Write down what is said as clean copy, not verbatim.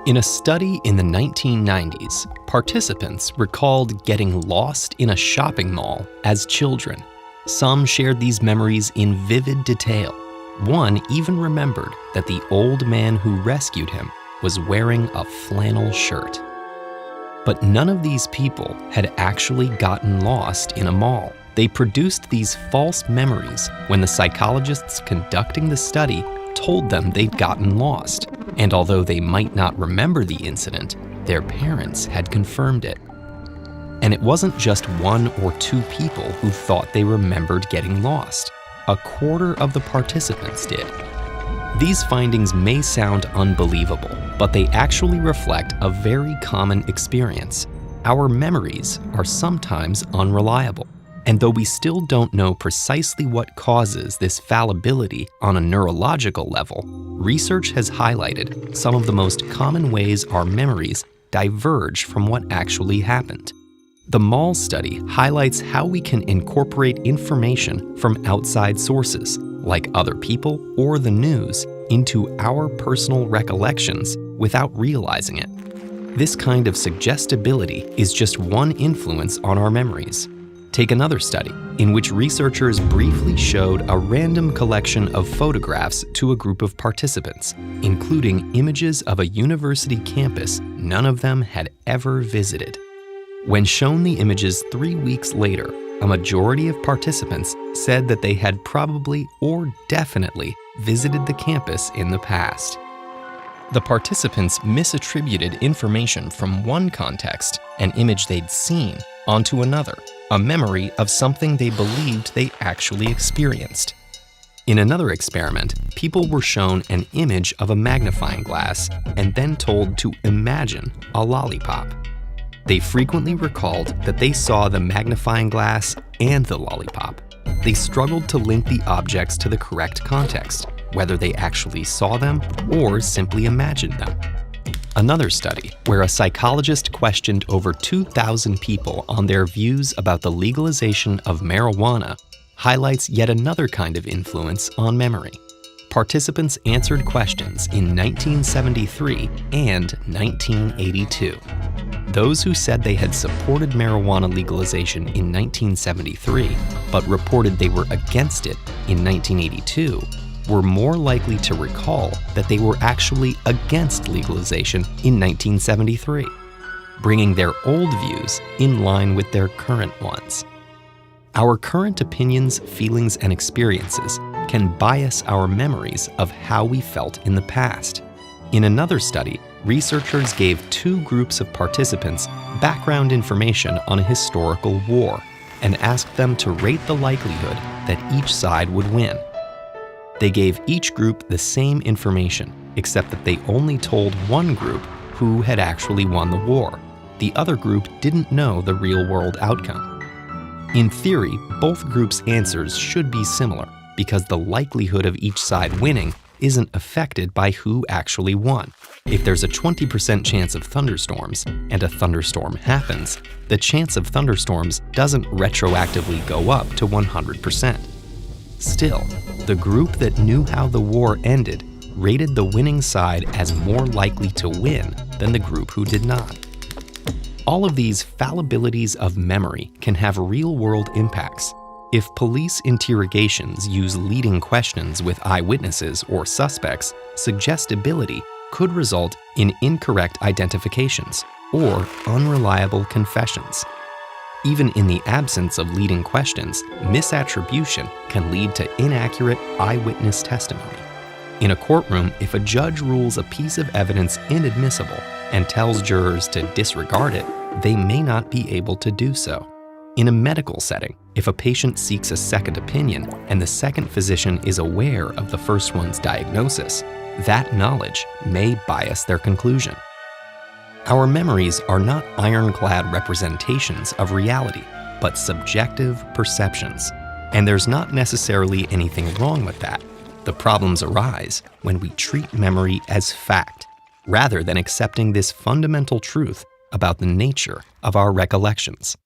In a study in the 1990s, participants recalled getting lost in a shopping mall as children. Some shared these memories in vivid detail. One even remembered that the old man who rescued him was wearing a flannel shirt. But none of these people had actually gotten lost in a mall. They produced these false memories when the psychologists conducting the study told them they'd gotten lost. And although they might not remember the incident, their parents had confirmed it. And it wasn't just 1 or 2 people who thought they remembered getting lost. A quarter of the participants did. These findings may sound unbelievable, but they actually reflect a very common experience. Our memories are sometimes unreliable. And though we still don't know precisely what causes this fallibility on a neurological level, research has highlighted some of the most common ways our memories diverge from what actually happened. The mall study highlights how we can incorporate information from outside sources, like other people or the news, into our personal recollections without realizing it. This kind of suggestibility is just one influence on our memories. Take another study, in which researchers briefly showed a random collection of photographs to a group of participants, including images of a university campus none of them had ever visited. When shown the images 3 weeks later, a majority of participants said that they had probably or definitely visited the campus in the past. The participants misattributed information from one context, an image they'd seen, onto another, a memory of something they believed they actually experienced. In another experiment, people were shown an image of a magnifying glass and then told to imagine a lollipop. They frequently recalled that they saw the magnifying glass and the lollipop. They struggled to link the objects to the correct context, whether they actually saw them or simply imagined them. Another study, where a psychologist questioned over 2,000 people on their views about the legalization of marijuana, highlights yet another kind of influence on memory. Participants answered questions in 1973 and 1982. Those who said they had supported marijuana legalization in 1973, but reported they were against it in 1982, were more likely to recall that they were actually against legalization in 1973, bringing their old views in line with their current ones. Our current opinions, feelings, and experiences can bias our memories of how we felt in the past. In another study, researchers gave 2 groups of participants background information on a historical war and asked them to rate the likelihood that each side would win. They gave each group the same information, except that they only told one group who had actually won the war. The other group didn't know the real-world outcome. In theory, both groups' answers should be similar, because the likelihood of each side winning isn't affected by who actually won. If there's a 20% chance of thunderstorms, and a thunderstorm happens, the chance of thunderstorms doesn't retroactively go up to 100%. Still, the group that knew how the war ended rated the winning side as more likely to win than the group who did not. All of these fallibilities of memory can have real-world impacts. If police interrogations use leading questions with eyewitnesses or suspects, suggestibility could result in incorrect identifications or unreliable confessions. Even in the absence of leading questions, misattribution can lead to inaccurate eyewitness testimony. In a courtroom, if a judge rules a piece of evidence inadmissible and tells jurors to disregard it, they may not be able to do so. In a medical setting, if a patient seeks a second opinion and the second physician is aware of the first one's diagnosis, that knowledge may bias their conclusion. Our memories are not ironclad representations of reality, but subjective perceptions. And there's not necessarily anything wrong with that. The problems arise when we treat memory as fact, rather than accepting this fundamental truth about the nature of our recollections.